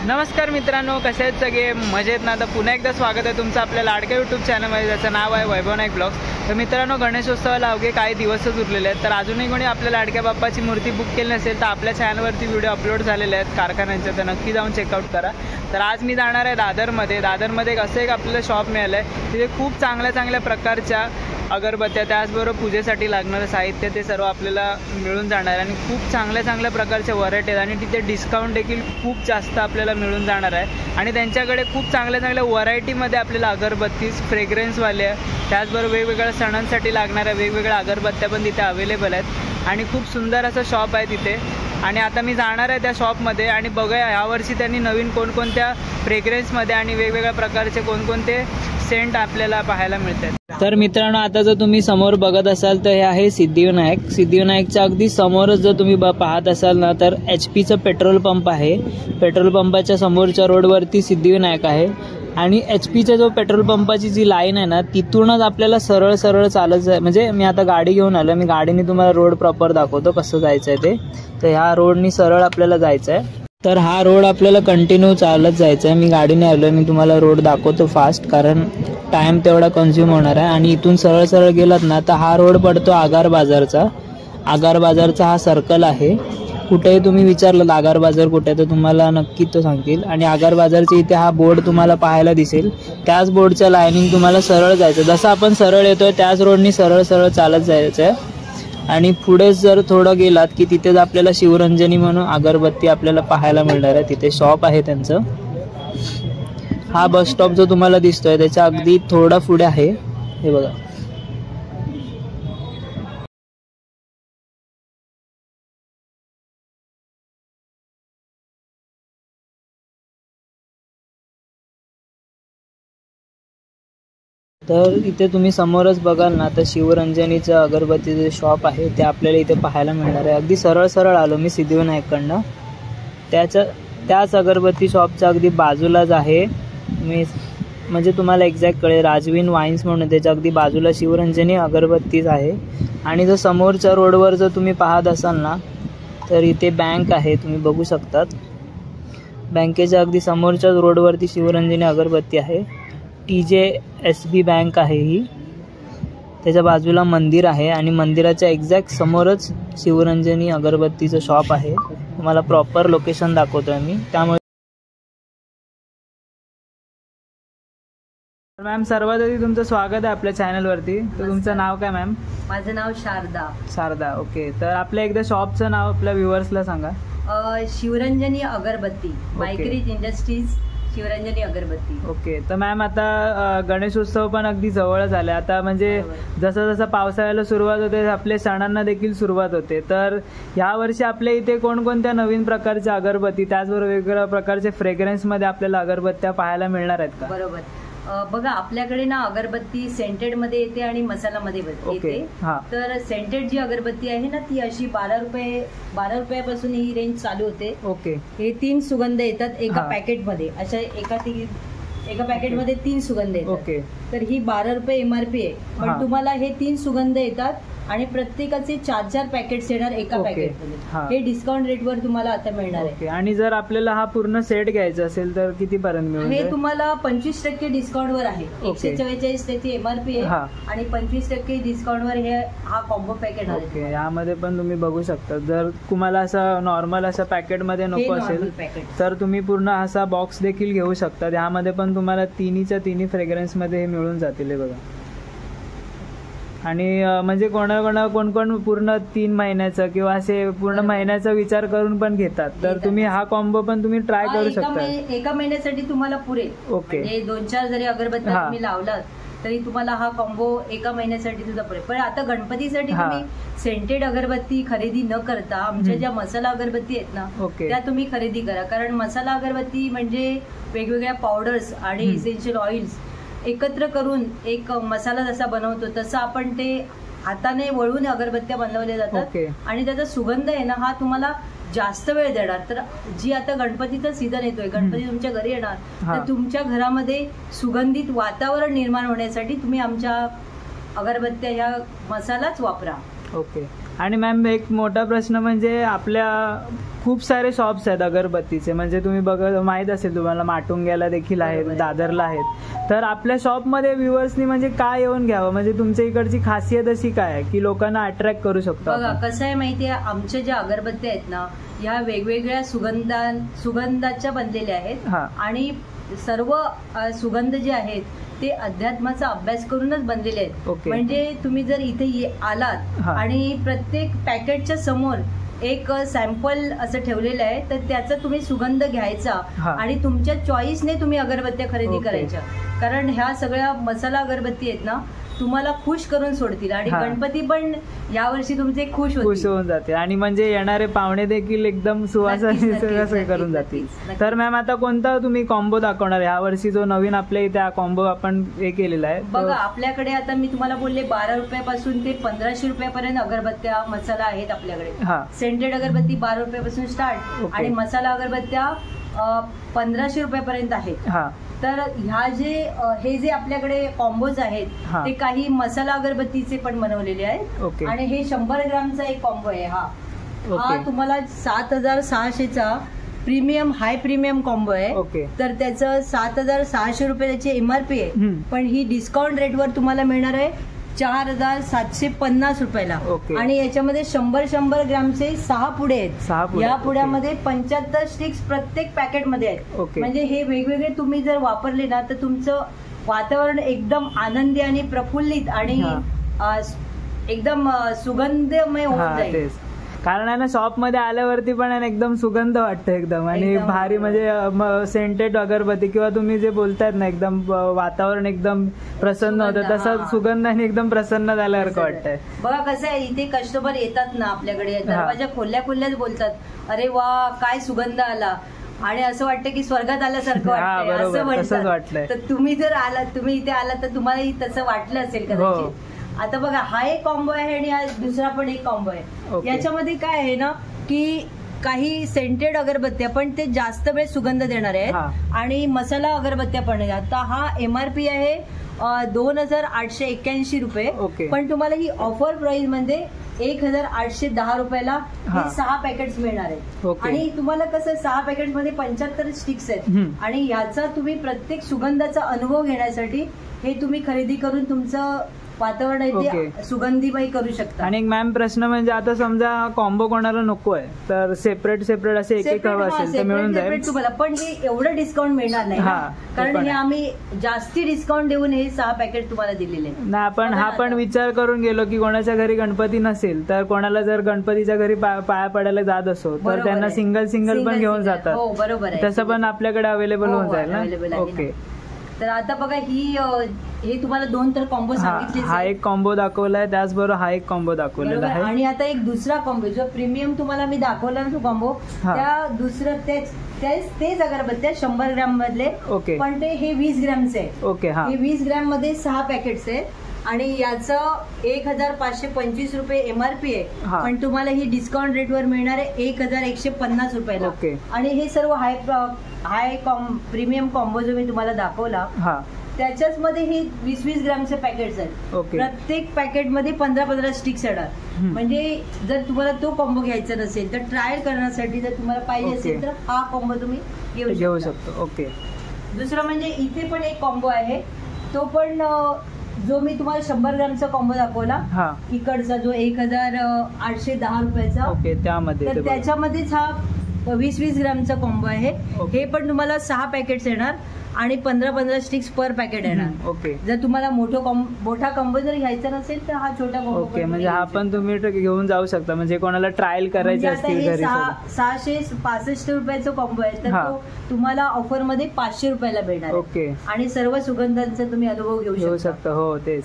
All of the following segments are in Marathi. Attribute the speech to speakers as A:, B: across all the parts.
A: नमस्कार मित्रांनो, कसे आहेत सगळे? मजेत ना? तर पुन्हा एकदा स्वागत आहे तुमचं आपल्या लाडक्या यूट्यूब चॅनलमध्ये, ज्याचं नाव आहे वैभव नाईक ब्लॉग्स. तर मित्रांनो, गणेशोत्सवाला अवघे काही दिवसच उरलेले आहेत. तर अजूनही कोणी आपल्या लाडक्या बाप्पाची मूर्ती बुक केली नसेल तर आपल्या चॅनलवरती व्हिडिओ अपलोड झालेले आहेत कारखान्यांचे, तर नक्की जाऊन चेकआउट करा. तर आज मी जाणार आहे दादरमध्ये एक असं एक आपल्याला शॉप मिळालं आहे. तिथे खूप चांगल्या प्रकारच्या अगरबत्त्या, त्याचबरोबर पूजेसाठी लागणारं साहित्य, ते सर्व आपल्याला मिळून जाणार आहे. आणि खूप चांगल्या प्रकारच्या व्हरायटी आहेत आणि तिथे डिस्काउंट देखील खूप जास्त आपल्याला मिळून जाणार आहे. आणि त्यांच्याकडे खूप चांगल्या व्हरायटीमध्ये आपल्याला अगरबत्तीज, फ्रेग्रन्सवाल्या, त्याचबरोबर वेगवेगळ्या सणांसाठी लागणाऱ्या वेगवेगळ्या अगरबत्त्या पण तिथे अवेलेबल आहेत. आणि खूप सुंदर असं शॉप आहे तिथे. आणि आता मी जाणार आहे त्या शॉपमध्ये आणि बघूया यावर्षी त्यांनी नवीन कोणकोणत्या फ्रेग्रन्समध्ये आणि वेगवेगळ्या प्रकारचे कोणकोणते सेंट आपल्याला पाहायला मिळतात. तर मित्रांनो, आता जर तुम्ही समोर बघत असाल तर हे आहे सिद्धिविनायकच्या अगदी समोरच जर तुम्ही पाहत असाल ना, तर HP पेट्रोल पंप आहे. पेट्रोल पंपाच्या समोरच्या रोडवरती सिद्धिविनायक आहे. आणि HPच्या जो पेट्रोल पंपाची जी लाईन आहे ना, तिथूनच आपल्याला सरळ चालत जाय, म्हणजे मी आता गाडी घेऊन आलो, मी गाडीने तुम्हाला रोड प्रॉपर दाखवतो कसं जायचं आहे ते. तर ह्या रोडनी सरळ आपल्याला जायचं आहे. तर हा रोड आपल्याला कंटिन्यू चालत जायचं आहे. मी गाडीने आलो, मी तुम्हाला रोड दाखवतो फास्ट, कारण टाइम तेवढा कन्झ्युम होणार आहे. आणि इथून सरळ गेलात ना तर हा रोड पडतो आगार बाजारचा हा सर्कल आहे. कुठेही तुम्ही विचारलं आगार बाजार कुठे, तर तुम्हाला नक्की तो सांगतील. आणि आगार बाजारच्या इथे हा बोर्ड तुम्हाला पाहायला दिसेल. त्याच बोर्डच्या लाईनिंग तुम्हाला सरळ जायचं, जसं आपण सरळ येतोय त्याच रोडनी सरळ चालत जायचं आहे. आणि पुढे जर थोडं गेलात की तिथेच आपल्याला शिवरंजनी म्हणून अगरबत्ती आपल्याला पाहायला मिळणार आहे. तिथे शॉप आहे त्यांचं. हा बस स्टॉप जो तुम्हाला दिसतोय त्याच्या अगदी थोडा पुढे आहे, हे बघा. तर इथे तुम्ही समोरच बघाल ना, तर शिवरंजनीचं अगरबत्तीचं शॉप आहे ते आपल्याला इथे पाहायला मिळणार आहे. अगदी सरळ आलो मी सिद्धिविनायककडनं. त्याच अगरबत्ती शॉपच्या अगदी बाजूलाच आहे, मी म्हणजे तुम्हाला एक्झॅक्ट कळेल, राजवीन वाईन्स म्हणून त्याच्या अगदी बाजूला शिवरंजनी अगरबत्तीच आहे. आणि जर समोरच्या रोडवर जर तुम्ही पाहत असाल ना, तर इथे बँक आहे, तुम्ही बघू शकतात. बँकेच्या अगदी समोरच्याच रोडवरती शिवरंजनी अगरबत्ती आहे. TJSB बँक आहे ही. त्याच्या बाजूला मंदिर आहे आणि मंदिराच्या एक्झॅक्ट समोरच शिवरंजनी अगरबत्तीचं शॉप आहे. तुम्हाला प्रॉपर लोकेशन दाखवतोय मी. त्यामुळे मॅम, सर्वात आधी तुमचं स्वागत आहे आपल्या चॅनलवरती. तर तुमचं नाव काय मॅम?
B: माझं नाव शारदा. ओके.
A: तर आपल्या एकदा शॉपचं नाव आपल्या व्ह्युअर्सला सांगा.
B: शिवरंजनी अगरबत्ती, मायक्रीज इंडस्ट्रीज शिवरंजनी अगरबत्ती.
A: ओके. तर मॅम, आता गणेशोत्सव पण अगदी जवळच आले आता, म्हणजे जसं पावसाळ्याला सुरुवात होते आपल्या सणांना देखील सुरुवात होते. तर यावर्षी आपल्या इथे कोणकोणत्या नवीन प्रकारच्या अगरबत्ती, त्याचबरोबर वेगवेगळ्या प्रकारचे फ्रेग्रन्समध्ये आपल्याला अगरबत्त्या पाहायला मिळणार आहेत का?
B: बरोबर. बघा, आपल्याकडे ना अगरबत्ती सेंटेड मध्ये येते आणि मसालामध्ये येते. तर सेंटेड जी अगरबत्ती आहे ना, ती अशी 12 रुपयापासून ही रेंज चालू होते.
A: ओके.
B: हे 3 सुगंध येतात एका पॅकेटमध्ये, अशा एका पॅकेटमध्ये 3 सुगंध येतात.
A: ओके.
B: तर ही 12 रुपये MRP आहे, पण तुम्हाला हे 3 सुगंध येतात आणि प्रत्येकाचे 4 पॅकेट्स येणार एका पॅकेटमध्ये. हे डिस्काउंट रेटवर तुम्हाला आता मिळणार आहे.
A: आणि जर आपल्याला हा पूर्ण सेट घ्यायचा असेल तर किती पर्यंत मिळेल?
B: हे तुम्हाला 25% डिस्काउंट वर आहे. 144 त्याची MRP आहे आणि 25% डिस्काउंट वर हा कॉम्बो पॅकेट आहे.
A: ओके. यामध्ये पण तुम्ही बघू शकता, जर तुम्हाला असं नॉर्मल अशा पॅकेटमध्ये नको असेल तर तुम्ही पूर्ण असा बॉक्स देखील घेऊ शकता. यामध्ये पण तुम्हाला तिन्ही फ्रेग्रन्स मध्ये हे मिळून जातील. बघा. आणि म्हणजे कोण पूर्ण 3 महिन्याचं किंवा असे पूर्ण महिन्याचा विचार करून पण घेतात. तर तुम्ही हा कॉम्बो पण तुम्ही ट्राय करू शकता.
B: एका महिन्यासाठी तुम्हाला पुरेल.
A: ओके.
B: 2-4 जरी अगरबत्त्या तुम्ही लावलात तरी तुम्हाला हा कॉम्बो एका महिन्यासाठी सुद्धा पुरेल. पण आता गणपतीसाठी तुम्ही सेंटेड अगरबत्ती खरेदी न करता आमच्या ज्या मसाला अगरबत्ती आहेत ना, त्या तुम्ही खरेदी करा. कारण मसाला अगरबत्ती म्हणजे वेगवेगळ्या पावडर्स आणि इसेन्शियल ऑइल्स एकत्र करून एक मसाला जसा बनवतो तसं आपण ते हाताने वळून अगरबत्त्या बनवल्या जातात. आणि त्याचा सुगंध आहे ना, हा तुम्हाला जास्त वेळ देणार. तर जी आता गणपतीचा सीझन येतोय, गणपती तुमच्या घरी येणार, तर तुमच्या घरामध्ये सुगंधित वातावरण निर्माण होण्यासाठी तुम्ही आमच्या अगरबत्त्या ह्या मसालाच वापरा.
A: ओके. आणि मॅम एक मोठा प्रश्न म्हणजे आपल्या खूप सारे शॉप्स आहेत अगरबत्तीचे, म्हणजे तुम्ही माहीत असेल तुम्हाला माटुंग्याला देखील आहेत, दादरला आहेत. तर आपल्या शॉपमध्ये व्ह्युअर्सनी म्हणजे काय येऊन घ्यावं, म्हणजे तुमच्या इकडची खासियत अशी काय आहे की लोकांना अट्रॅक्ट करू शकतो?
B: बघा कसं आहे माहितीये, आमच्या ज्या अगरबत्त्या आहेत ना ह्या वेगवेगळ्या सुगंधाच्या बनलेल्या आहेत आणि सर्व सुगंध जे आहेत ते अध्यात्माचा अभ्यास करूनच बनलेले आहेत. म्हणजे तुम्ही जर इथे आलात आणि प्रत्येक पॅकेटच्या समोर एक सॅम्पल असं ठेवलेलं आहे, तर त्याचा तुम्ही सुगंध घ्यायचा आणि तुमच्या चॉईसने तुम्ही अगरबत्त्या खरेदी करायच्या. कारण ह्या सगळ्या मसाला अगरबत्ती आहेत ना तुम्हाला खुश करून सोडतील आणि गणपती पण यावर्षी तुमचे खुश होऊन जाते आणि म्हणजे येणारे पाहुणे देखील एकदम सुवासिक करून जातील. तर मॅम आता कोणता तुम्ही कॉम्बो दाखवणार या वर्षी, जो नवीन आपल्या इथे कॉम्बो आपण हे केलेला आहे? बघा आपल्याकडे आता मी तुम्हाला बोलले 12 रुपयापासून ते 1500 रुपयापर्यंत अगरबत्त्या मसाला आहेत आपल्याकडे. सेंटेड अगरबत्ती 12 रुपयापासून स्टार्ट आणि मसाला अगरबत्त्या 1500 रुपयापर्यंत आहेत. तर हे जे आपल्याकडे कॉम्बोज आहेत ते काही मसाला अगरबत्तीचे पण बनवलेले आहेत आणि हे 100 ग्रामचा एक कॉम्बो आहे. हा तुम्हाला 7600चा प्रीमियम हाय प्रीमियम कॉम्बो आहे. तर त्याचं 7600 रुपये त्याची एमआरपी आहे, पण ही डिस्काउंट रेटवर तुम्हाला मिळणार आहे 4750 रुपयाला. आणि याच्यामध्ये 100 ग्रामचे 6 पुडे आहेत. या पुड्यामध्ये 75 स्टिक्स प्रत्येक पॅकेटमध्ये आहेत. म्हणजे हे वेगवेगळे तुम्ही जर वापरले ना तर तुमचं वातावरण एकदम आनंदी आणि प्रफुल्लित आणि एकदम सुगंधमय होऊन जाईल.
A: कारण आहे ना शॉपमध्ये आल्यावरती पण एकदम सुगंध वाटतं एकदम आणि भारी, म्हणजे सेंटेड अगरबत्ती किंवा तुम्ही जे बोलतायत ना एकदम वातावरण एकदम प्रसन्न होतं, तसं सुगंधाने एकदम प्रसन्न झाल्यासारखं वाटतंय.
B: बघा कसं आहे, इथे कस्टमर येतात ना आपल्याकडे, दरवाजा खोलल्याच बोलतात, अरे वा काय सुगंध आला, आणि असं वाटतं की स्वर्गात आल्यासारखं वाटतं असं वाटतंय. तर तुम्ही जर आलात, तुम्ही इथे आलात तर तुम्हालाही तसं वाटलं असेल कदाचित. आता बघा हा एक कॉम्बो आहे आणि हा दुसरा पण एक कॉम्बो आहे. याच्यामध्ये काय आहे ना की काही सेंटेड अगरबत्त्या पण ते जास्त वेळ सुगंध देणार आहेत आणि मसाला अगरबत्त्या पण आहेत. आता हा एमआरपी आहे 2881 रुपये, पण तुम्हाला ही ऑफर प्राइस मध्ये 1810 रुपयाला हे 6 पॅकेट्स मिळणार आहेत. आणि तुम्हाला कसं 6 पॅकेट मध्ये 75 स्टिक्स आहेत आणि याचा तुम्ही प्रत्येक सुगंधाचा अनुभव घेण्यासाठी हे तुम्ही खरेदी करून तुमचं वातावरण आहे सुगंधीमय करू शकता.
A: आणि मॅम प्रश्न म्हणजे आता समजा कॉम्बो कोणाला नको आहे तर सेपरेट असे एक हवं असेल तर मिळून जाईल
B: तुम्हाला, पण हे एवढं डिस्काउंट मिळणार नाही कारण हे आम्ही जास्ती डिस्काउंट देऊन हे 6 पॅकेट तुम्हाला दिलेले
A: नाही. आपण हा पण विचार करून गेलो की कोणाच्या घरी गणपती नसेल तर कोणाला जर गणपतीच्या घरी पाया पडायला जात असो तर त्यांना सिंगल पण घेऊन जातात.
B: हो बरोबर आहे,
A: तसं पण आपल्याकडे अवेलेबल होऊन जाईल ना. ओके.
B: तर आता बघा हे तुम्हाला 2 तर कॉम्बो सांगितले,
A: हा एक कॉम्बो दाखवलाय, त्याचबरोबर हा एक कॉम्बो दाखवलेला आहे.
B: आणि आता एक दुसरा कॉम्बो जो प्रीमियम तुम्हाला मी दाखवला ना तो कॉम्बो, त्या दुसरं तेच अगरबत्त्या 100 ग्राम मधले, पण ते हे 20 ग्रामचे आहे. हे 20 ग्राम मध्ये 6 पॅकेट्स आहे आणि याचं 1525 रुपये एमआरपी आहे, पण तुम्हाला ही डिस्काउंट रेटवर मिळणार आहे 1150 रुपयाला. आणि हे सर्व हाय प्रीमियम कॉम्बो जो मी तुम्हाला दाखवला त्याच्याच मध्ये हे 20-20 ग्रामचे पॅकेट्स आहेत. प्रत्येक पॅकेटमध्ये 15-15 स्टिक्स येणार. म्हणजे जर तुम्हाला तो कॉम्बो घ्यायचा नसेल तर ट्रायल करण्यासाठी जर तुम्हाला पाहिजे असेल तर हा कॉम्बो तुम्ही घेऊ शकतो.
A: ओके.
B: दुसरं म्हणजे इथे पण एक कॉम्बो आहे, तो पण जो मी तुम्हाला 100 ग्रामचा कॉम्बो दाखवला इकडचा जो 1810 रुपयाचा,
A: त्यामध्ये
B: त्याच्यामध्येच हा 20-20 ग्रामचा कॉम्बो आहे. हे पण तुम्हाला 6 पॅकेट्स येणार आणि 15-15 स्टिक्स पर पॅकेट येणार. जर तुम्हाला मोठा कॉम्बो जर घ्यायचा नसेल तर हा छोटा कॉम्बो
A: म्हणजे हा पण तुम्ही घेऊन जाऊ शकता, म्हणजे कोणाला ट्रायल करायची असतील घरी.
B: 665 रुपयाचा कॉम्बो आहे तर तो तुम्हाला ऑफर मध्ये 500 रुपयाला मिळणार. आणि सर्व सुगंधांचा तुम्ही अनुभव घेऊ शकता.
A: हो तेच.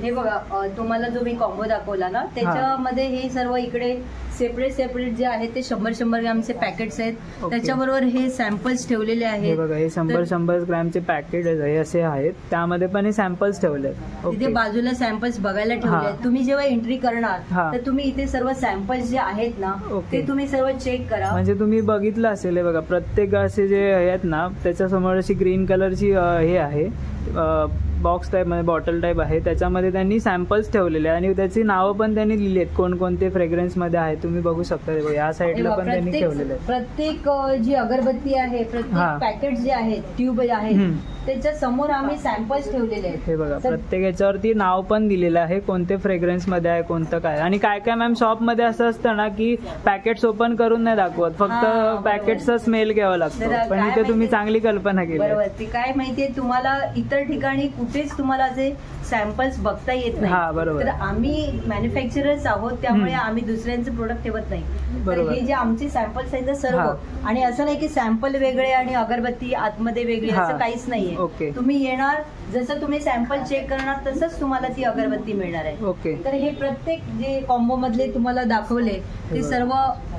B: हे बघा तुम्हाला जो मी कॉम्बो दाखवला ना त्याच्यामध्ये हे सर्व इकडे सेपरेट जे आहेत ते 100 ग्रामचे पॅकेट्स आहेत. त्याच्याबरोबर हे सॅम्पल्स ठेवलेले आहेत.
A: बघा हे 100 ग्रामचे पॅकेट असे आहेत, त्यामध्ये पण हे सॅम्पल्स ठेवले आहेत.
B: तिथे बाजूला सॅम्पल्स बघायला ठेवले आहेत. तुम्ही जेव्हा एंट्री करणार तर तुम्ही इथे सर्व सॅम्पल्स जे आहेत ना ते तुम्ही सर्व चेक करा.
A: म्हणजे तुम्ही बघितलं असेल हे बघा प्रत्येक असे जे आहेत ना त्याच्यासमोर अशी ग्रीन कलरची हे आहे बॉक्स टाईप म्हणजे बॉटल टाईप आहे, त्याच्यामध्ये त्यांनी सॅम्पल्स ठेवलेले आहे आणि त्याची नावं पण त्यांनी लिहिली आहेत कोणकोणते फ्रेग्रन्समध्ये आहे. तुम्ही बघू शकता या साईडला पण त्यांनी ठेवलेले आहे.
B: प्रत्येक जी अगरबत्ती आहे, प्रत्येक पॅकेट जे आहेत, ट्यूब आहेत, त्याच्या समोर आम्ही सॅम्पल्स ठेवलेले आहेत.
A: हे बघा प्रत्येक याच्यावरती नाव पण दिलेलं आहे कोणते फ्रेग्रन्स मध्ये आहे, कोणतं काय. आणि काय काय मॅम शॉपमध्ये असं असतं ना की पॅकेट्स ओपन करून नाही दाखवत, फक्त पॅकेटचा स्मेल घ्यावा लागतो. पण इथे तुम्ही चांगली कल्पना केली.
B: बरोबर. ते काय माहितीये तुम्हाला, इतर ठिकाणी कुठेच तुम्हाला असे सॅम्पल्स बघता येत नाही.
A: बरोबर.
B: तर आम्ही मॅन्युफॅक्चरर्स आहोत, त्यामुळे आम्ही दुसऱ्यांचं प्रोडक्ट ठेवत नाही. हे जे आमचे सॅम्पल्स आहेत सर्व, आणि असं नाही की सॅम्पल वेगळे आणि अगरबत्ती आतमध्ये वेगळी, असं काहीच नाहीये. तुम्ही येणार, जसं तुम्ही सॅम्पल चेक करणार तसंच तुम्हाला ती अगरबत्ती मिळणार आहे. तर हे प्रत्येक जे कॉम्बो मधले तुम्हाला दाखवले ते सर्व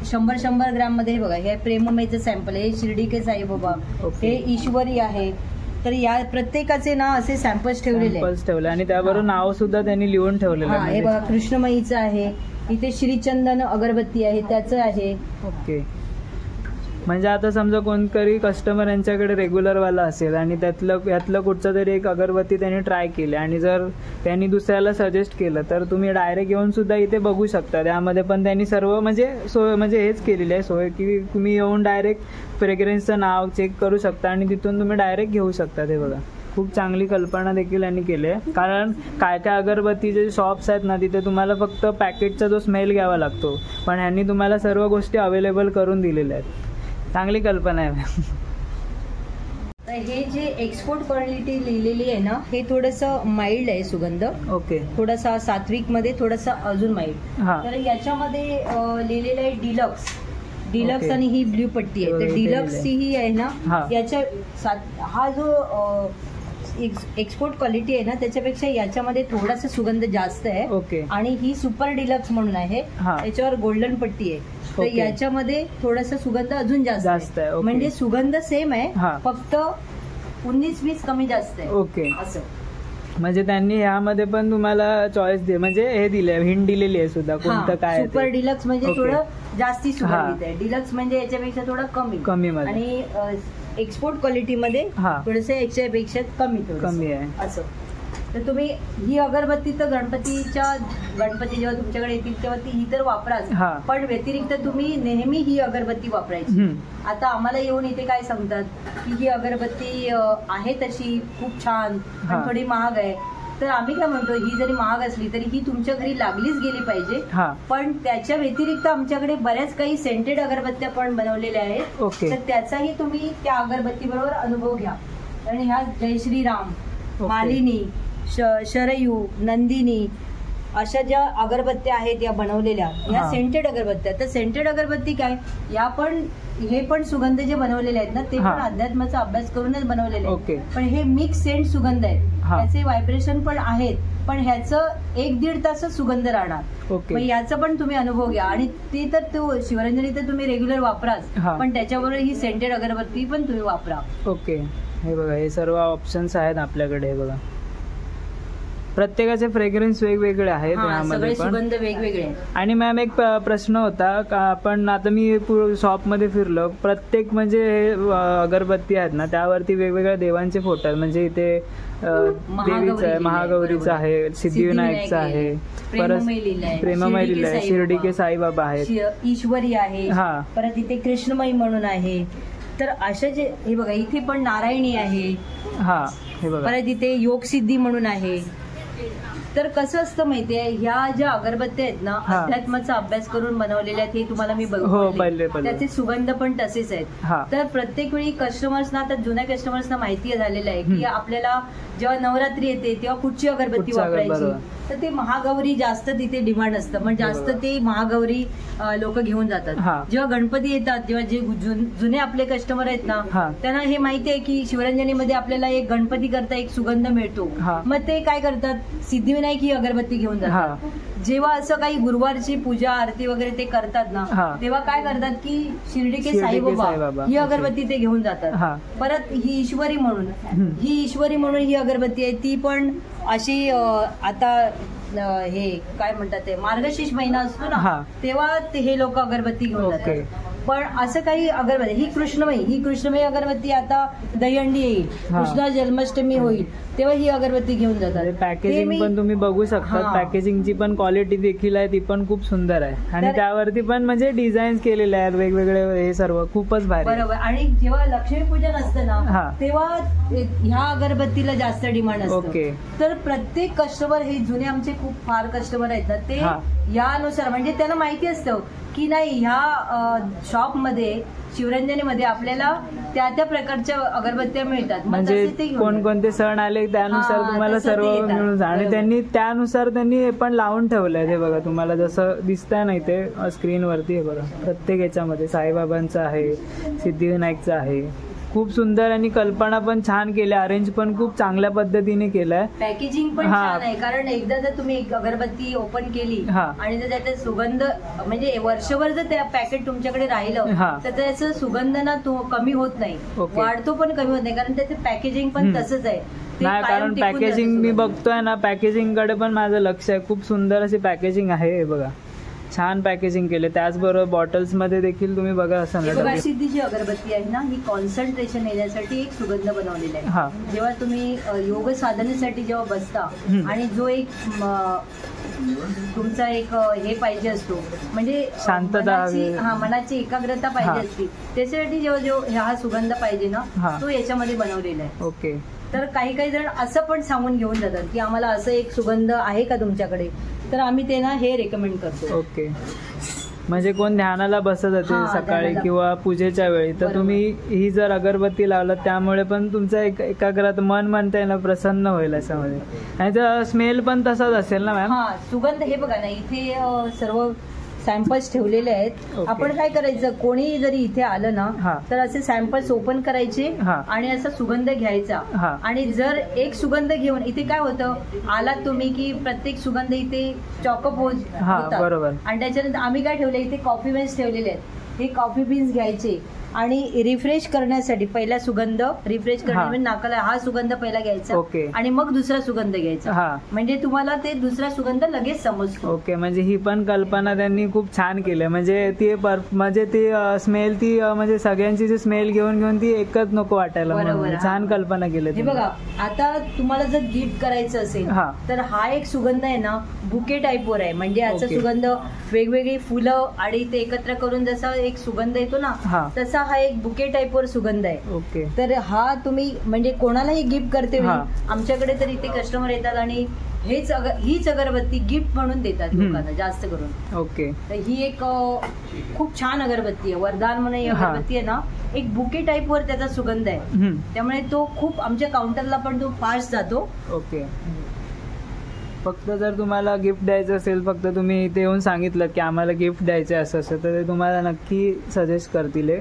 B: 100-100 ग्रॅम मध्ये. बघा हे प्रेममयचं सॅम्पल आहे, शिर्डी के साईबाबा, हे ईश्वरी आहे. तर या प्रत्येकाचे ना असे सॅम्पल्स ठेवले
A: आणि त्याबरोबर नाव सुद्धा त्यांनी लिहून ठेवलेलं आहे.
B: हे बघा कृष्णमयीचं आहे, इथे श्रीचंदन अगरबत्ती आहे त्याचं आहे.
A: म्हणजे आता समजा कोणतरी कस्टमर यांच्याकडे रेग्युलर वाला असेल आणि यातलं कुठचं तरी एक अगरबत्ती त्यांनी ट्राय केली आणि जर त्यांनी दुसऱ्याला सजेस्ट केलं तर तुम्ही डायरेक्ट येऊन सुद्धा इथे बघू शकता. त्यामध्ये पण त्यांनी सर्व म्हणजे हेच केलेली आहे सोय की तुम्ही येऊन डायरेक्ट फ्रेग्रन्सचं नाव चेक करू शकता आणि तिथून तुम्ही डायरेक्ट घेऊ शकता. ते बघा खूप चांगली कल्पना देखील यांनी केली आहे. कारण काय काय अगरबत्तीचे शॉप्स आहेत ना तिथे तुम्हाला फक्त पॅकेटचा जो स्मेल घ्यावा लागतो, पण ह्यांनी तुम्हाला सर्व गोष्टी अवेलेबल करून दिलेल्या आहेत. चांगली कल्पना आहे.
B: हे जे एक्सपोर्ट क्वालिटी लिहिलेली आहे ना, हे थोडंसं माइल्ड आहे सुगंध. थोडासा सात्विक मध्ये, थोडासा अजून माइल्ड. तर याच्यामध्ये लिहिलेलं आहे डिलक्स आणि ही ब्ल्यू पट्टी आहे. तर डिलक्स ही आहे ना, याच्या हा जो एक्सपोर्ट क्वालिटी आहे ना त्याच्यापेक्षा याच्यामध्ये थोडासा सुगंध जास्त आहे. आणि ही सुपर डिलक्स म्हणून आहे, याच्यावर गोल्डन पट्टी आहे. तर याच्यामध्ये थोडासा सुगंध अजून जास्त आहे. म्हणजे सुगंध सेम आहे, फक्त 19-20 कमी जास्त आहे असं.
A: म्हणजे त्यांनी यामध्ये पण तुम्हाला चॉईस म्हणजे हे दिले, हिंट दिलेली आहे सुद्धा कोणतं काय.
B: सुपर डिलक्स म्हणजे थोडं जास्ती सुगंधित आहे, डिलक्स म्हणजे याच्यापेक्षा थोडं कमी आणि एक्सपोर्ट क्वालिटी मध्ये थोडंसं याच्यापेक्षा कमी आहे असं. तर तुम्ही ही अगरबत्ती तर गणपती जेव्हा तुमच्याकडे येतील तेव्हा ही तर वापराच, पण व्यतिरिक्त तुम्ही नेहमी ही अगरबत्ती वापरायची. आता आम्हाला येऊन इथे काय सांगतात की ही अगरबत्ती आहे तशी खूप छान पण थोडी महाग आहे. तर आम्ही काय म्हणतो, ही जरी महाग असली तरी ही तुमच्या घरी लागलीच गेली पाहिजे. पण त्याच्या व्यतिरिक्त आमच्याकडे बऱ्याच काही सेंटेड अगरबत्त्या पण बनवलेल्या आहेत. तर त्याचाही तुम्ही त्या अगरबत्ती बरोबर अनुभव घ्या. आणि ह्या जय श्रीराम, मालिनी, शरयू, नंदिनी अशा ज्या अगरबत्त्या आहेत या बनवलेल्या, या सेंटेड अगरबत्त्या. तर सेंटेड अगरबत्ती काय, हे पण सुगंध जे बनवलेले आहेत ना ते पण अध्यात्माचा अभ्यास करूनच बनवलेले आहेत. पण हे मिक्स सेंट सुगंध आहेत, त्याचे व्हायब्रेशन पण आहेत, पण ह्याचं 1-1.5 तास सुगंध राहणार. मग याचा पण तुम्ही अनुभव घ्या. आणि ते तर शिवरंजनी तर तुम्ही रेग्युलर वापराच, पण त्याच्याबरोबर ही सेंटेड अगरबत्ती पण तुम्ही वापरा.
A: हे बघा हे सर्व ऑप्शन्स आहेत आपल्याकडे. हे बघा प्रत्येकाचे फ्रेग्रन्स वेगवेगळे आहेत,
B: सगळे सुगंध वेगवेगळे.
A: आणि मॅम एक प्रश्न होता का, आपण आता मी शॉपमध्ये फिरलो, प्रत्येक म्हणजे अगरबत्ती आहेत ना त्यावरती वेगवेगळ्या देवांचे फोटो आहेत. म्हणजे इथे देवीचं आहे, महागौरीचं आहे, सिद्धिविनायकचं आहे, परत प्रेममय लिहिलं आहे, शिर्डी के साईबाबा आहेत,
B: ईश्वरी आहे, परत इथे कृष्णमयी म्हणून आहे. तर अशा जे हे बघा इथे पण नारायणी आहे,
A: हे बघा
B: परत इथे योग सिद्धी म्हणून आहे. तर कसं असतं माहितीये, ह्या ज्या अगरबत्त्या आहेत ना अध्यात्माचा अभ्यास करून बनवलेल्या आहेत, हे तुम्हाला मी बघितले, त्याचे सुगंध पण तसेच आहेत. तर प्रत्येक वेळी कस्टमर्सना, आता जुन्या कस्टमर्सना माहिती झालेलं आहे की आपल्याला जेव्हा नवरात्री येते तेव्हा कुठची अगरबत्ती वापरायची. तर ते महागौरी जास्त तिथे डिमांड असतं, म्हणजे जास्त ते महागौरी लोक घेऊन जातात. जेव्हा गणपती येतात, जेव्हा जे जुने आपले कस्टमर आहेत ना त्यांना हे माहिती आहे की शिवरंजनीमध्ये आपल्याला एक गणपती करता एक सुगंध मिळतो, मग ते काय करतात, सिद्धिविनायक ही अगरबत्ती घेऊन जातात. जेव्हा असं काही गुरुवारची पूजा आरती वगैरे ते करतात ना तेव्हा काय करतात की शिर्डी के साईबाबा ही अगरबत्ती ते घेऊन जातात. परत ही ईश्वरी म्हणून ही अगरबत्ती आहे, ती पण अशी आता हे काय म्हणतात ते मार्गशीर्ष महिना असतो ना तेव्हा हे लोक अगरबत्ती घेऊन जातात. पण असं काही अगरबत्ती, ही कृष्णमयी अगरबत्ती आता दहीहंडी येईल, कृष्ण जन्माष्टमी होईल तेव्हा ही अगरबत्ती घेऊन जातात.
A: पॅकेजिंग पण तुम्ही बघू शकता, पॅकेजिंगची पण क्वालिटी देखील आहे, ती पण खूप सुंदर आहे आणि त्यावरती पण म्हणजे डिझाईन केलेले आहेत वेगवेगळे, हे सर्व खूपच भारी.
B: बरोबर. आणि जेव्हा लक्ष्मीपूजन असतं ना तेव्हा ह्या अगरबत्तीला जास्त डिमांड असते. तर प्रत्येक कस्टमर, हे जुने आमचे खूप फार कस्टमर आहेत ना, ते यानुसार म्हणजे त्यांना माहिती असतं की नाही ह्या शॉपमध्ये शिवरंजनीमध्ये आपल्याला त्या प्रकारच्या अगरबत्त्या मिळतात.
A: म्हणजे कोणकोणते सण आले त्यानुसार तुम्हाला सर्व मिळून जा. आणि त्यांनी त्यानुसार त्यांनी हे पण लावून ठेवलंय. हे बघा तुम्हाला जसं दिसतंय ना इथे स्क्रीनवरती, हे बघा प्रत्येक याच्यामध्ये साईबाबांचं आहे, सिद्धिविनायकचं आहे. खूप सुंदर आणि कल्पना पण छान केल्या, अरेंज पण खूप चांगल्या पद्धतीने केलंय.
B: पॅकेजिंग पण छान आहे, कारण एकदा जर तुम्ही एक अगरबत्ती ओपन केली आणि जर त्याचा सुगंध म्हणजे वर्षभर जर त्या पॅकेट तुमच्याकडे राहिलं तर त्याचा सुगंध ना तो कमी होत नाही, वाढतो पण कमी होत नाही, कारण त्याचं पॅकेजिंग पण तसंच आहे.
A: नाही, कारण पॅकेजिंग मी बघतोय ना, पॅकेजिंग कडे पण माझं लक्ष आहे. खूप सुंदर अशी पॅकेजिंग आहे. हे बघा छान पॅकेजिंग केले. त्याचबरोबर बॉटल्स मध्ये देखील तुम्ही बघा असं
B: सिद्धी जी अगरबत्ती आहे ना, ही कॉन्सन्ट्रेशन येण्यासाठी एक सुगंध बनवलेला आहे. जेव्हा तुम्ही योग साधनेसाठी जेव्हा बसता आणि जो एक तुमचा एक हे पाहिजे असतो, म्हणजे
A: शांतता,
B: मनाची एकाग्रता पाहिजे असते, त्याच्यासाठी जेव्हा हा सुगंध पाहिजे ना, तो याच्यामध्ये बनवलेला आहे.
A: ओके.
B: तर काही जण असं पण सांगून घेऊन जातात की आम्हाला असं एक सुगंध आहे का तुमच्याकडे, तर आम्ही ते ना हे रेकमेंड करतो.
A: ओके. म्हणजे कोण ध्यानाला बसत होते सकाळी किंवा पूजेच्या वेळी, तर तुम्ही ही जर अगरबत्ती लावलात त्यामुळे पण तुमचं एकाग्रता, मन म्हणता येईल प्रसन्न होईल याच्यामध्ये. आणि त्याचा स्मेल पण तसाच असेल ना मॅम?
B: सुगंध हे बघा ना, इथे सर्व सॅम्पल्स ठेवलेले आहेत. आपण काय करायचं, कोणी जरी इथे आलं ना तर असे सॅम्पल्स ओपन करायचे आणि असा सुगंध घ्यायचा. आणि जर एक सुगंध घेऊन इथे काय होतं, आलात तुम्ही की प्रत्येक सुगंध इथे चॉकअप होतात.
A: बरोबर.
B: आणि त्याच्यानंतर आम्ही काय ठेवले, इथे कॉफी बीन्स ठेवलेले आहेत. हे कॉफी बीन्स घ्यायचे आणि रिफ्रेश करण्यासाठी पहिला सुगंध रिफ्रेश करण्यासाठी नाकाला हा सुगंध पहिला घ्यायचा आणि मग दुसरा सुगंध घ्यायचा, म्हणजे तुम्हाला ते दुसरा सुगंध लगेच समजतो.
A: ओके. म्हणजे ही पण कल्पना त्यांनी खूप छान केली. म्हणजे ती स्मेल ती म्हणजे सगळ्यांची जी स्मेल घेऊन ती एकच नको वाटायला. बरोबर. छान कल्पना केली.
B: हे बघा, आता तुम्हाला जर गिफ्ट करायचं असेल तर हा एक सुगंध आहे ना, बुके टाईपवर आहे. म्हणजे याचा सुगंध वेगवेगळी फुलं आणि ते एकत्र करून जसा एक सुगंध येतो ना, तसा हा एक बुके टाईपवर सुगंध आहे.
A: ओके.
B: तर हा तुम्ही म्हणजे कोणालाही गिफ्ट करते आमच्याकडे तर इथे कस्टमर येतात आणि हीच अगरबत्ती गिफ्ट म्हणून देतात लोकांना जास्त करून.
A: ओके.
B: तर ही एक खूप छान अगरबत्ती आहे, वरदान म्हणून अगरबत्ती आहे ना, एक बुके टाईपवर त्याचा सुगंध आहे. त्यामुळे तो खूप आमच्या काउंटरला पण तो फास्ट जातो.
A: ओके. फक्त जर तुम्हाला गिफ्ट द्यायचं असेल, फक्त तुम्ही इथे येऊन सांगितलं की आम्हाला गिफ्ट द्यायचं असं तर ते तुम्हाला नक्की सजेस्ट करतील.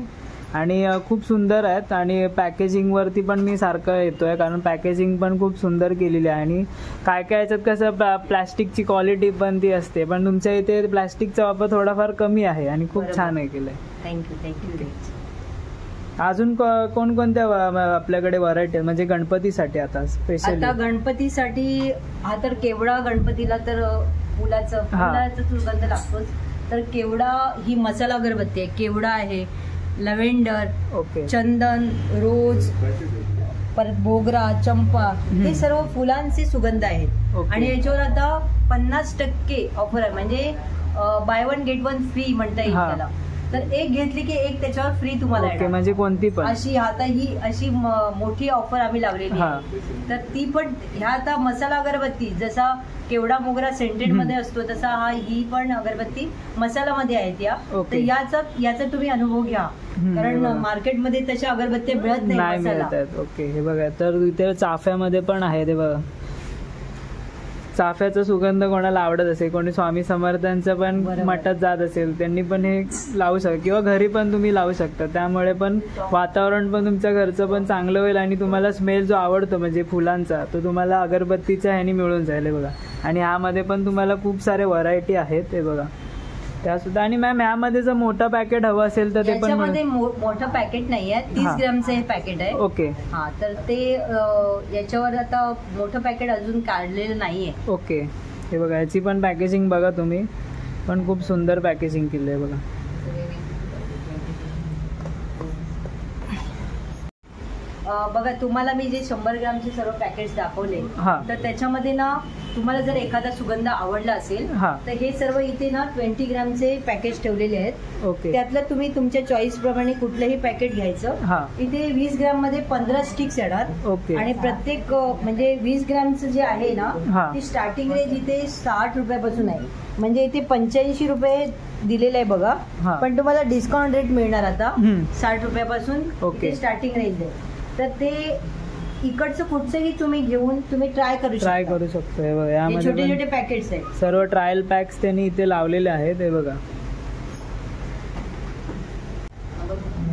A: आणि खूप सुंदर आहेत. आणि पॅकेजिंगवरती पण मी सारखं येतोय, कारण पॅकेजिंग पण खूप सुंदर केलेली आहे. आणि काय याच्यात कसं प्लॅस्टिकची क्वालिटी पण ती असते, पण तुमच्या इथे प्लॅस्टिकचा वापर थोडाफार कमी आहे आणि खूप छान आहे केलंय.
B: थँक्यू.
A: अजून कोणकोणत्या आपल्याकडे व्हरायटी म्हणजे गणपतीसाठी आता स्पेशल?
B: आता गणपतीसाठी हा तर केवढा, गणपतीला तर फुलाचा सुगंध लागतोच. तर केवडा ही मसाला अगरबत्ती आहे. केवडा आहे, लव्हेंडर, चंदन, रोज, परत मोगरा, चंपा, हे सर्व फुलांचे सुगंध आहेत. आणि याच्यावर आता 50% ऑफर आहे, म्हणजे by one get one free म्हणता येईल त्याला. तर एक घेतली की एक त्याच्यावर फ्री तुम्हाला येणार.
A: म्हणजे कोणती पण
B: अशी आता ही अशी मोठी ऑफर आम्ही लावलेली आहे. तर ती पण ह्या आता मसाला अगरबत्ती जसा केवडा मोगरा सेंटेड मध्ये असतो तसा ही पण अगरबत्ती मसालामध्ये आहेत या. तर याचा तुम्ही अनुभव घ्या, कारण मार्केटमध्ये तशा अगरबत्त्या मिळत नाही.
A: ओके. हे बघा, तर इथे चाफ्यामध्ये पण आहे. ते बघा, चाफ्याचा सुगंध कोणाला आवडत असेल, कोणी स्वामी समर्थांचं पण मठात जात असेल त्यांनी पण हे लावू शकता, किंवा घरी पण तुम्ही लावू शकता. त्यामुळे पण वातावरण पण तुमच्या घरचं पण चांगलं होईल आणि तुम्हाला स्मेल जो आवडतो म्हणजे फुलांचा तो तुम्हाला अगरबत्तीच्या ह्यानी मिळून जाईल. बघा, आणि ह्यामध्ये पण तुम्हाला खूप सारे व्हरायटी आहेत. हे बघा त्या सुद्धा. आणि मॅम ह्यामध्ये जर मोठं पॅकेट हवं असेल तर ते पण
B: मोठं पॅकेट नाहीये, 30 ग्रॅमचं हे पॅकेट आहे.
A: ओके.
B: तर ते याच्यावर आता मोठं पॅकेट अजून काढलेलं नाहीये.
A: ओके. हे बघा, याची पण पॅकेजिंग बघा तुम्ही, पण खूप सुंदर पॅकेजिंग केली आहे. बघा,
B: बघा तुम्हाला मी जे 100 ग्रामचे सर्व पॅकेट्स दाखवले तर त्याच्यामध्ये ना तुम्हाला जर एखादा सुगंध आवडला असेल तर हे सर्व इथे ना 20 ग्रामचे पॅकेट ठेवलेले आहेत. त्यातलं तुम्ही तुमच्या चॉईस प्रमाणे कुठलंही पॅकेट घ्यायचं. इथे 20 ग्राम मध्ये 15 स्टिक्स येणार आणि प्रत्येक म्हणजे 20 ग्रामचं जे आहे ना ती स्टार्टिंग रेंज इथे 60 रुपयापासून आहे. म्हणजे इथे 85 रुपये दिलेलं आहे बघा, पण तुम्हाला डिस्काउंट रेट मिळणार आता 60 रुपयापासून स्टार्टिंग रेंज आहे. तर ते इकडचं कुठचंही तुम्ही घेऊन तुम्ही ट्राय करू
A: शकतो. हे बघा यामध्ये
B: छोटे छोटे पॅकेट्स आहेत.
A: सर्व ट्रायल पॅक्स त्यांनी इथे लावलेले आहेत. हे बघा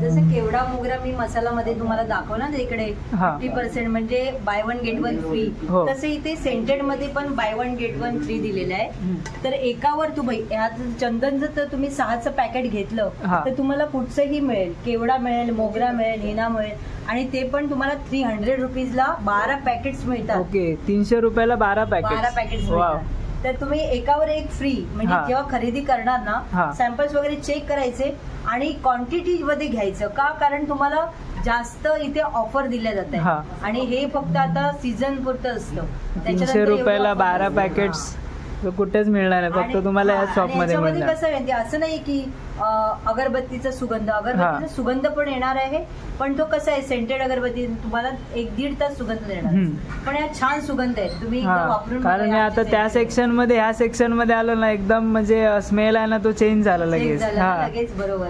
B: जसं केवडा मोगरा मी मसाला मध्ये तुम्हाला दाखवला ना इकडे 50% म्हणजे बाय 1 गेट 1 फ्री, तसं इथे सेंटेड मध्ये पण बाय 1 गेट 1 फ्री दिलेलं आहे. तर एकावर तुम्ही चंदनचं तर तुम्ही 6चं पॅकेट घेतलं तर तुम्हाला कुठचंही मिळेल. केवडा मिळेल, मोगरा मिळेल, हिना मिळेल आणि ते पण तुम्हाला 300 रुपीजला 12 पॅकेट्स मिळतात.
A: ओके 300 रुपयाला 12 पॅकेट्स.
B: तर तुम्ही एकावर एक फ्री म्हणजे जेव्हा खरेदी करणार ना सॅम्पल्स वगैरे चेक करायचे आणि क्वांटिटी मध्ये घ्यायचं का, कारण तुम्हाला जास्त इथे ऑफर दिल्या जात आहे आणि हे फक्त आता सीझन पुरतं असतं.
A: 300 रुपयाला 12 पॅकेट्स कुठेच मिळणार आहे, फक्त तुम्हाला या शॉप मध्ये मिळणार.
B: कसं आहे असं नाही की अगरबत्तीचा सुगंध पण येणार आहे, पण तो कसा आहे सेंटेड अगरबत्ती तुम्हाला 1-1.5 तास सुगंध देणार, पण या छान सुगंध आहे तुम्ही वापरून.
A: कारण आता त्या सेक्शन मध्ये ह्या सेक्शन मध्ये आलो ना एकदम म्हणजे स्मेल आहे ना तो चेंज झाला लगेच.
B: बरोबर.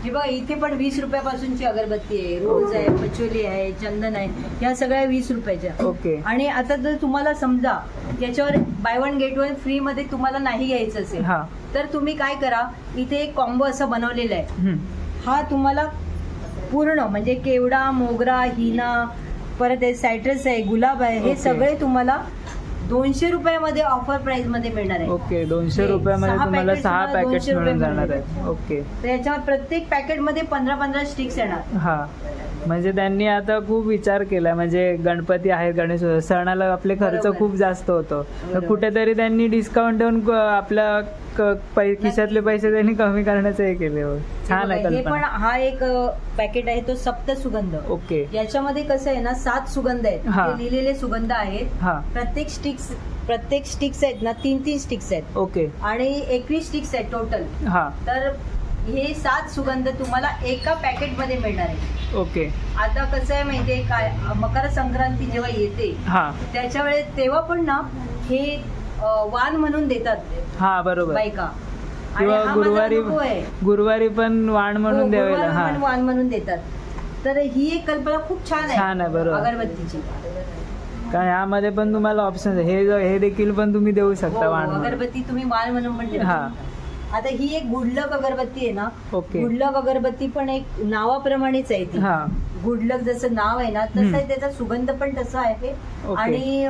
B: हे बघा इथे पण 20 रुपयापासूनची अगरबत्ती आहे, रोज आहे, पचोली आहे, चंदन आहे, ह्या सगळ्या 20 रुपयाच्या.
A: ओके. आणि
B: आता जर तुम्हाला समजा याच्यावर बाय 1 गेट 1 फ्री मध्ये तुम्हाला नाही घ्यायचं असेल तर तुम्ही काय करा, इथे एक कॉम्बो असं बनवलेला आहे. हा तुम्हाला पूर्ण म्हणजे केवडा, मोगरा, हिना, परत सायट्रस आहे, गुलाब आहे, हे सगळे तुम्हाला 200 रुपयामध्ये ऑफर प्राइस मध्ये मिळणार आहे.
A: ओके 200 रुपयामध्ये तुम्हाला 6 पॅकेट मिळून जाणार आहेत. ओके.
B: तर याच्यावर प्रत्येक पॅकेट मध्ये 15-15 स्टिक्स येणार.
A: म्हणजे त्यांनी आता खूप विचार केलाय, म्हणजे गणपती आहेत, गणेश सणाला आपले खर्च खूप जास्त होतो, तर कुठेतरी त्यांनी डिस्काउंट देऊन आपल्या खिशातले पैसे त्यांनी कमी करण्याचं हे केले. छान आहे.
B: पण हा एक पॅकेट आहे तो सप्त सुगंध.
A: ओके.
B: याच्यामध्ये कसं आहे ना 7 सुगंध आहेत, लिहिलेले सुगंध आहेत. प्रत्येक स्टिक्स आहेत ना 3-3 स्टिक्स आहेत.
A: ओके.
B: आणि 21 स्टिक्स आहेत टोटल. तर हे 7 सुगंध तुम्हाला एका पॅकेट मध्ये मिळणार आहे.
A: ओके.
B: आता कसं आहे माहितीये काय, मकर संक्रांती जेव्हा येते त्याच्या वेळेस तेव्हा पण ना हे वाण म्हणून देतात.
A: बरोबर.
B: बायका
A: किंवा गुरुवारी पण वाण म्हणून द्यायला
B: वाण म्हणून देतात. तर ही एक कल्पना खूप छान आहे
A: बरोबर
B: अगरबत्तीची.
A: कारण यामध्ये पण तुम्हाला ऑप्शन हे देखील पण तुम्ही देऊ शकता वाण.
B: अगरबत्ती तुम्ही वाण म्हणून पण देता. आता ही एक गुडलक अगरबत्ती आहे ना. गुडलक अगरबत्ती पण एक नावाप्रमाणेच आहे ती. गुडलक जसं नाव आहे ना तसं त्याचा सुगंध पण तसा आहे आणि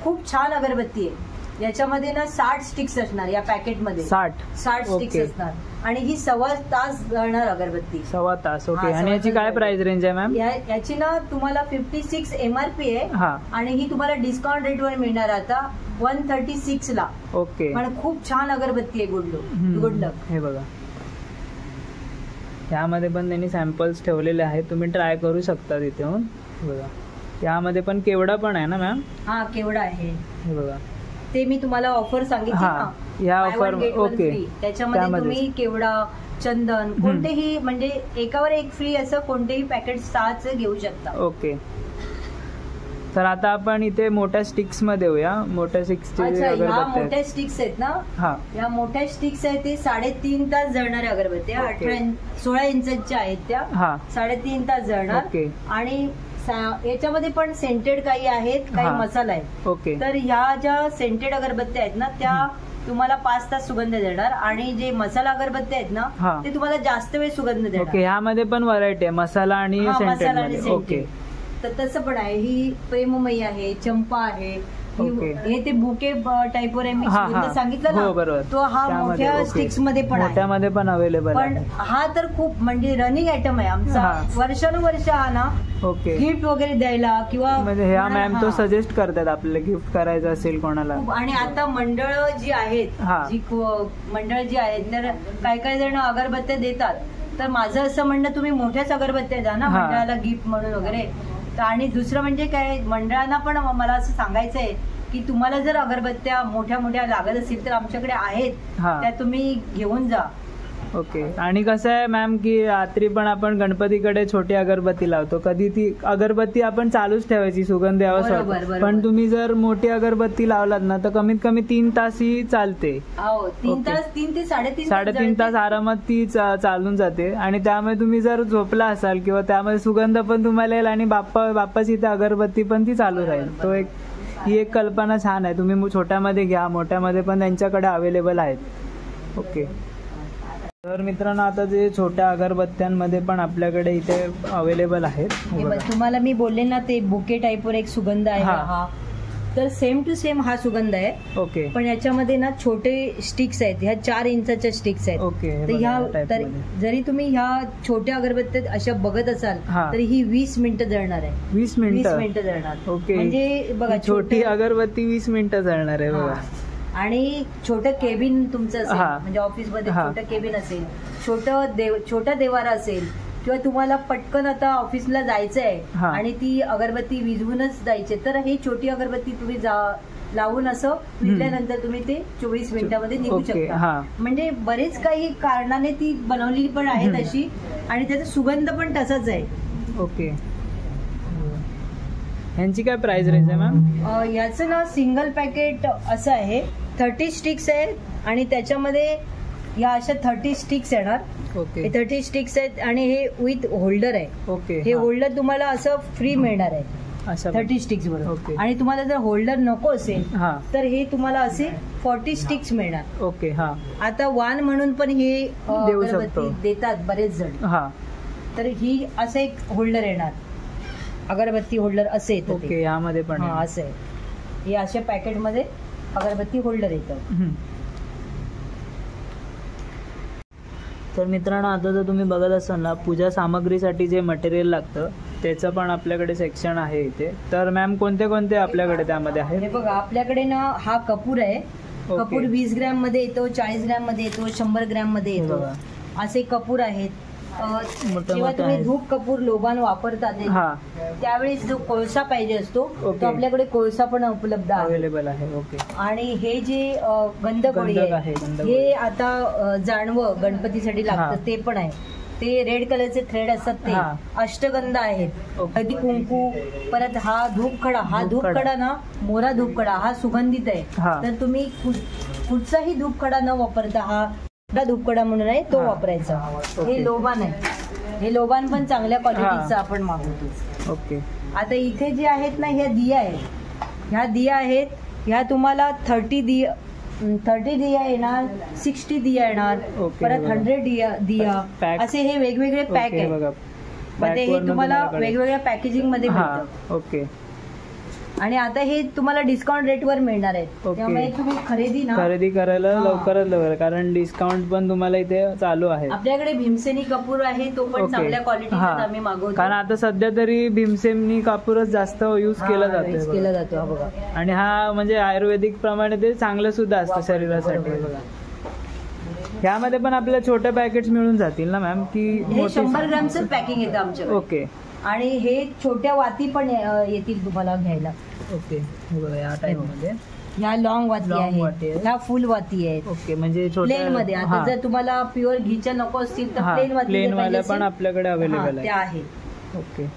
B: खूप छान अगरबत्ती आहे. याच्यामध्ये ना 60 स्टिक्स असणार या पॅकेटमध्ये. 60 स्टिक्स असणार आणि ही 1.25 तास जळणार अगरबत्ती.
A: 1.25 तास. ओके. आणि याची काय प्राइस रेंज आहे मॅम?
B: याची ना तुम्हाला 56 MRP आहे आणि ही तुम्हाला डिस्काउंट रेटवर मिळणार आता 136 ला.
A: ओके.
B: पण खूप छान अगरबत्ती आहे गुडलक.
A: हे बघा यामध्ये पण त्यांनी सॅम्पल्स ठेवलेले आहेत, तुम्ही ट्राय करू शकता तिथे. बघा यामध्ये पण केवडा पण आहे ना मॅम?
B: केवडा आहे.
A: हे बघा
B: ते मी तुम्हाला ऑफर सांगितली ना
A: या ऑफर. ओके.
B: त्याच्यामध्ये तुम्ही केवडा, चंदन कोणतेही म्हणजे एकावर एक फ्री असं कोणतेही पॅकेट 6चं घेऊ शकता.
A: ओके. तर आता आपण इथे मोठ्या स्टिक्स मध्ये येऊया. मोठ्या स्टिक्स
B: मोठ्या स्टिक्स आहेत ना. या मोठ्या स्टिक्स आहेत ते 3.5 तास जळणाऱ्या अगरबत्त्या. 16 इंचच्या आहेत त्या. 3.5 तास जळणार. आणि याच्यामध्ये पण सेंटेड काही आहेत, काही मसाला आहे.
A: ओके.
B: तर ह्या ज्या सेंटेड अगरबत्त्या आहेत ना त्या तुम्हाला 5 तास सुगंध देणार आणि जे मसाला अगरबत्त्या आहेत ना ते तुम्हाला जास्त वेळ सुगंध देणार.
A: ओके. ह्यामध्ये पण व्हरायटी आहे मसाला आणि सेंटेड. ओके.
B: तर तसं पण आहे. ही प्रेममयी आहे, चंपा आहे, हे ते बुके टाइप वर आहे. मी सांगितलं ना तो हा मोठ्या स्टिक्स मध्ये पण
A: मोठ्यामध्ये पण अवेलेबल.
B: पण हा तर खूप म्हणजे रनिंग आयटम आहे आमचा. वर्षानुवर्ष हा ना गिफ्ट वगैरे द्यायला किंवा
A: ह्या मॅम तो सजेस्ट करतात आपल्याला गिफ्ट करायचं असेल कोणाला.
B: आणि आता मंडळ जी आहेत तर काही जण अगरबत्त्या देतात. तर माझं असं म्हणणं तुम्ही मोठ्याच अगरबत्त्या द्या ना मंडळाला गिफ्ट म्हणून वगैरे. आणि दुसरं म्हणजे काय, मंडळांना पण मला असं सांगायचं आहे की तुम्हाला जर अगरबत्त्या मोठ्या मोठ्या लागत असतील तर आमच्याकडे आहेत, त्या तुम्ही घेऊन जा.
A: ओके. आणि कसं आहे मॅम की रात्री पण आपण गणपतीकडे छोटी अगरबत्ती लावतो, कधी ती अगरबत्ती आपण चालूच ठेवायची सुगंध यावासाठी, पण तुम्ही जर मोठी अगरबत्ती लावलात ना तर कमीत कमी 3 तास ही चालते.
B: 3 ते
A: 3.5 तास आरामात ती चालून जाते. आणि त्यामुळे तुम्ही जर झोपला असाल किंवा त्यामध्ये सुगंध पण तुम्हाला येईल आणि बाप्पाची इथे अगरबत्ती पण ती चालू राहील. तो ही एक कल्पना छान आहे. तुम्ही छोट्यामध्ये घ्या, मोठ्यामध्ये पण त्यांच्याकडे अवेलेबल आहेत. ओके. तर मित्रांनो, आता जे छोट्या अगरबत्त्यांमध्ये पण आपल्याकडे इथे अवेलेबल आहेत.
B: तुम्हाला मी बोलले ना ते बुके टाईपवर एक सुगंध आहे हा, तर सेम टू सेम हा सुगंध आहे.
A: ओके.
B: पण याच्यामध्ये ना छोटे स्टिक्स आहेत, ह्या 4 इंचाच्या स्टिक्स आहेत.
A: ओके.
B: तर ह्या जरी तुम्ही ह्या छोट्या अगरबत्त्या अशा बघत असाल तर ही 20 मिनिटं जळणार आहे.
A: 20 मिनिटं
B: जळणार.
A: ओके.
B: म्हणजे बघा,
A: छोटी अगरबत्ती 20 मिनिटं जळणार आहे बघा.
B: आणि छोटं केबिन तुमचं असेल, म्हणजे ऑफिसमध्ये छोटं केबिन असेल, छोटा देवारा असेल, किंवा तुम्हाला पटकन आता ऑफिसला जायचं आहे आणि ती अगरबत्ती विझवूनच जायचे, तर ही छोटी अगरबत्ती तुम्ही लावून असं विझल्यानंतर तुम्ही ते 24 मिनिटांमध्ये निघू शकता. म्हणजे बरेच काही कारणाने ती बनवलेली पण आहे तशी, आणि त्याचा सुगंध पण तसाच आहे.
A: ओके. यांची काय प्राइस रेंज आहे मॅम?
B: याचं ना सिंगल पॅकेट असं आहे, 30 स्टिक्स आहेत आणि त्याच्यामध्ये या अशा 30 स्टिक्स येणार.
A: ओके.
B: 30 स्टिक्स आहेत आणि हे विथ होल्डर आहे.
A: ओके.
B: हे होल्डर तुम्हाला असं फ्री मिळणार आहे 30 स्टिक्स बरोबर. आणि तुम्हाला जर होल्डर नको असेल तर हे तुम्हाला असे 40 स्टिक्स मिळणार.
A: ओके.
B: आता वान म्हणून पण हे अगरबत्ती देतात बरेच जण. तर ही असं एक होल्डर येणार, अगरबत्ती होल्डर असे येतं.
A: ओके. यामध्ये पण
B: असं आहे, हे अशा पॅकेटमध्ये अगरबत्ती होल्डर येतं.
A: तर मित्रांनो, आता जर तुम्ही बघत असाल ना, पूजा सामग्रीसाठी जे मटेरियल लागतं त्याचं पण आपल्याकडे सेक्शन आहे इथे. तर मॅम कोणते कोणते आपल्याकडे त्यामध्ये आहे?
B: हे बघा, आपल्याकडे ना हा कपूर आहे. कपूर 20 ग्रॅम मध्ये येतो, 40 ग्रॅम मध्ये येतो, 100 ग्रॅम मध्ये येतो, असे कपूर आहेत. जेव्हा तुम्ही धूप कपूर लोबान वापरतात त्यावेळेस जो कोळसा पाहिजे असतो तो आपल्याकडे कोळसा पण उपलब्ध
A: अवेलेबल आहे. ओके.
B: आणि हे जे गंधगोळी आहे हे आता जाणवं गणपतीसाठी लागतं ते पण आहे. ते रेड कलरचे थ्रेड असतात ते अष्टगंध आहेत, हळदी कुंकू, परत हा धूपखडा. हा धूपखडा ना मोरा धूपखडा हा सुगंधित आहे. तर तुम्ही कुठचाही धूपखडा न वापरता हा धूपकडा म्हणून आहे तो वापरायचा. हे लोबान आहे, हे लोबान पण चांगल्या क्वालिटीचं आपण मागवतो.
A: ओके.
B: आता इथे जे आहेत ना ह्या दिया आहेत, ह्या दिया आहेत, ह्या तुम्हाला 30 दिया येणार, 60 दिया येणार, परत 100 दिया असे हे वेगवेगळे पॅक आहेत. मध्ये हे तुम्हाला वेगवेगळ्या पॅकेजिंग मध्ये मिळतं.
A: ओके.
B: आणि आता हे तुम्हाला डिस्काउंट रेटवर मिळणार आहे, त्यामुळे तुम्ही खरेदी
A: करायला लवकरात लवकर, कारण डिस्काउंट पण तुम्हाला इथे चालू आहे.
B: आपल्याकडे भीमसेनी कापूर आहे, तो पण चांगल्या क्वालिटीचा आम्ही मागवतो.
A: कारण आता सध्या तरी भीमसेनी कापूरच जास्त युज केला
B: जातो. बघा.
A: आणि हा म्हणजे आयुर्वेदिक प्रमाणे ते चांगलं सुद्धा असतं शरीरासाठी. बघा, ह्यामध्ये पण आपल्याला छोट्या पॅकेट्स मिळून जातील ना मॅम? की
B: 100 ग्रॅमचं पॅकिंग येतं आमच्याकडे.
A: ओके.
B: आणि हे छोट्या वाती पण येतील तुम्हाला घ्यायला.
A: ओके. या टाइप मध्ये
B: ह्या लॉंग वाती आहेत, ह्या फुल वाती आहेत.
A: ओके. म्हणजे
B: प्लेन मध्ये. आता जर तुम्हाला प्युअर घीच्या नको असतील तर
A: प्लेन वाल्या पण आपल्याकडे अवेलेबल
B: आहे.
A: ओके.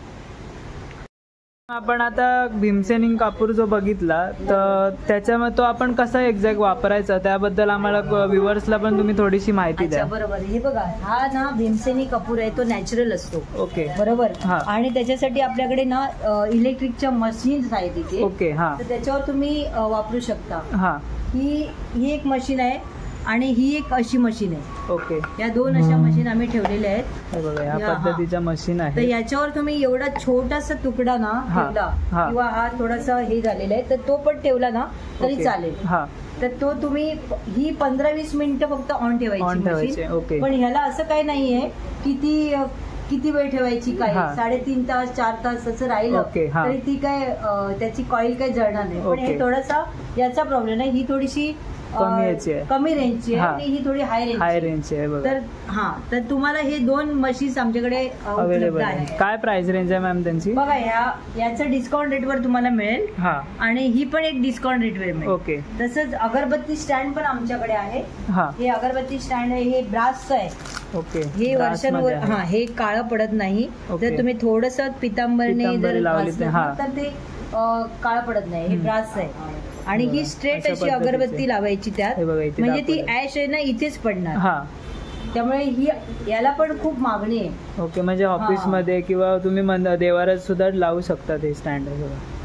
A: आपण आता भीमसेनी कापूर जो बघितला तर त्याच्यामध्ये तो आपण कसा एक्झॅक्ट वापरायचा त्याबद्दल आम्हाला व्ह्युअर्सला पण तुम्ही थोडीशी माहिती द्या.
B: बरोबर. हे बघा, हा ना भीमसेनी कापूर आहे, तो नॅचरल असतो.
A: ओके.
B: बरोबर. आणि त्याच्यासाठी आपल्याकडे ना इलेक्ट्रिकच्या मशीन्स आहेत इथे.
A: ओके.
B: तर त्याच्यावर तुम्ही वापरू शकता. ही एक मशीन आहे आणि ही एक अशी मशीन आहे.
A: ओके.
B: या 2 अशा मशीन आम्ही ठेवलेल्या आहेत.
A: या पद्धतीच्या मशीन आहे.
B: तर याच्यावर तुम्ही एवढा छोटासा तुकडा ना ठेवला किंवा हा थोडासा हे झालेला आहे तर तो पण ठेवला ना तरी चालेल. तर तो तुम्ही ही 15-20 मिनिटं फक्त ऑन ठेवायची. पण ह्याला असं काही नाहीये किती वेळ ठेवायची, काय 3.5 तास 4 तास असं राहिलं तरी ती काय त्याची कॉईल काय जळणार नाही. पण हे थोडासा याचा प्रॉब्लेम आहे, ही थोडीशी कमी रेंजची आहे आणि ही थोडी हाय
A: रेंजची आहे बघा.
B: तर तुम्हाला हे 2 मशीन्स आमच्याकडे
A: अवेलेबल आहे. काय प्राइस रेंज आहे मॅम त्यांची?
B: बघा याचं डिस्काउंट रेटवर तुम्हाला मिळेल आणि ही पण एक डिस्काउंट रेटवर मिळेल.
A: ओके.
B: तसंच अगरबत्ती स्टँड पण आमच्याकडे आहे. हे अगरबत्ती स्टँड आहे, हे ब्रासचं आहे.
A: ओके.
B: हे वर्षांवर हे काळं पडत नाही. जर तुम्ही थोडस पितांबरने जर तर ते काळं पडत नाही. हे ब्रास आहे आणि ही स्ट्रेट अशी अगरबत्ती लावायची त्यात, म्हणजे ती ऍश आहे ना इथेच पडणार. त्यामुळे ही याला पण खूप मागणी आहे.
A: ओके. म्हणजे ऑफिस मध्ये किंवा तुम्ही देवारात सुद्धा लावू शकता ते स्टँड आहे.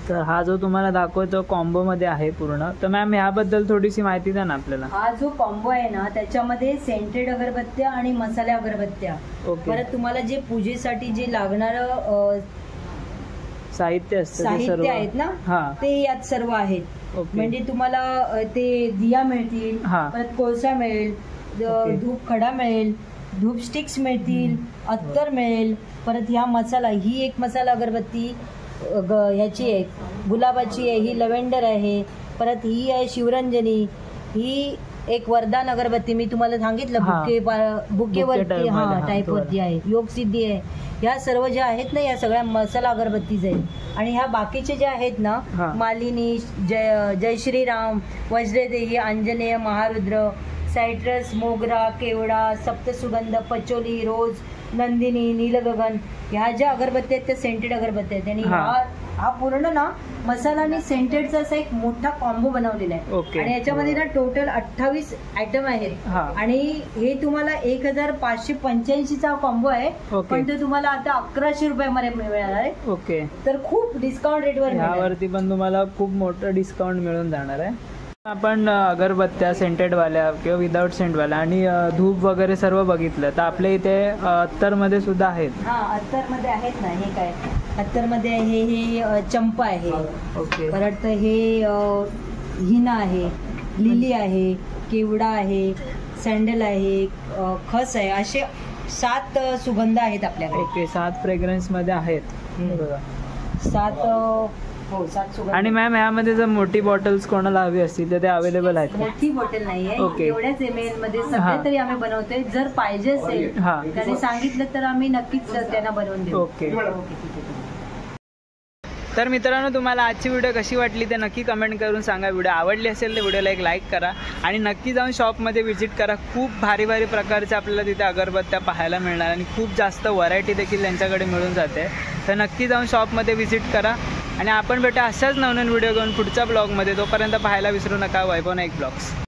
A: तर हा जो तुम्हाला दाखवतो कॉम्बो मध्ये आहे पूर्ण. तर मॅम याबद्दल थोडीशी माहिती द्या ना आपल्याला.
B: हा जो कॉम्बो आहे ना त्याच्यामध्ये सेंटेड अगरबत्त्या आणि मसाल्या अगरबत्त्या, परत तुम्हाला जे पूजेसाठी जे लागणार
A: साहित्य
B: आहेत ना ते यात सर्व आहेत. म्हणजे तुम्हाला ते दिया मिळतील, परत कोळसा मिळेल, धूप खडा मिळेल, धूप स्टिक्स मिळतील, अत्तर मिळेल. परत ह्या मसाला, ही एक मसाला अगरबत्ती ह्याची आहे, गुलाबाची आहे, ही लव्हेंडर आहे. परत ही आहे शिवरंजनी, ही एक वरदान अगरबत्ती मी तुम्हाला सांगितलं बुकेवरती टाईप वरती आहे, योग सिद्धी आहे. ह्या सर्व ज्या आहेत ना या सगळ्या मसाला अगरबत्तीज आहेत. आणि ह्या बाकीचे जे आहेत ना मालिनी, जय श्रीराम, वज्रदेही, अंजनेय, महारुद्र, सायट्रस, मोगरा, केवडा, सप्तसुगंध, पचोली, रोज, नंदिनी, नीलगगन, ह्या ज्या अगरबत्ती आहेत त्या सेंटेड अगरबत्ती आहेत. आणि हा पूर्ण ना मसाला आणि सेंटेडचा असा एक मोठा कॉम्बो बनवलेला आहे. आणि याच्यामध्ये ना टोटल 28 आयटम आहेत. आणि हे तुम्हाला 1585 चा कॉम्बो आहे, पण तो तुम्हाला आता 1100 रुपयामध्ये मिळणार आहे.
A: ओके.
B: तर खूप डिस्काउंट रेटवर
A: यावरती पण तुम्हाला खूप मोठं डिस्काउंट मिळून जाणार आहे. आपण अगरबत्त्या सेंटेडवाल्या किंवा विदाऊट सेंटवाल्या आणि धूप वगैरे सर्व बघितलं. तर आपल्या इथे अत्तरमध्ये सुद्धा आहेत.
B: अत्तरमध्ये आहेत ना. हे काय अत्तरमध्ये हे चंपा आहे.
A: ओके.
B: परत हे हिना आहे, लिली आहे, केवडा आहे, सँडल आहे, खस आहे. असे 7 सुगंध आहेत आपल्याकडे.
A: ओके. 7 फ्रेग्रन्स मध्ये आहेत.
B: 7
A: आणि मॅम यामध्ये जर मोठी बॉटल्स कोणाला हवी असतील तर ते अवेलेबल आहेत?
B: मोठी बॉटल नाहीये, एवढ्याच ml मध्ये सध्या तरी आम्ही बनवतोय. जर पाहिजे असेल त्यांनी सांगितलं तर आम्ही नक्कीच त्यांना बनवून देऊ.
A: ओके. तर मित्रांनो, तुम्हाला आजची व्हिडिओ कशी वाटली ते नक्की कमेंट करून सांगा. व्हिडिओ आवडली असेल तर व्हिडिओला एक लाईक करा आणि नक्की जाऊन शॉपमध्ये व्हिजिट करा. खूप भारी भारी प्रकारच्या आपल्याला तिथे अगरबत्त्या पाहायला मिळणार आणि खूप जास्त व्हरायटी देखील त्यांच्याकडे मिळून जाते. तर नक्की जाऊन शॉपमध्ये व्हिजिट करा आणि आपण भेटा अशाच नवनवीन व्हिडिओ घेऊन पुढच्या ब्लॉगमध्ये. तोपर्यंत पाहायला विसरू नका वैभव नाईक ब्लॉग्स.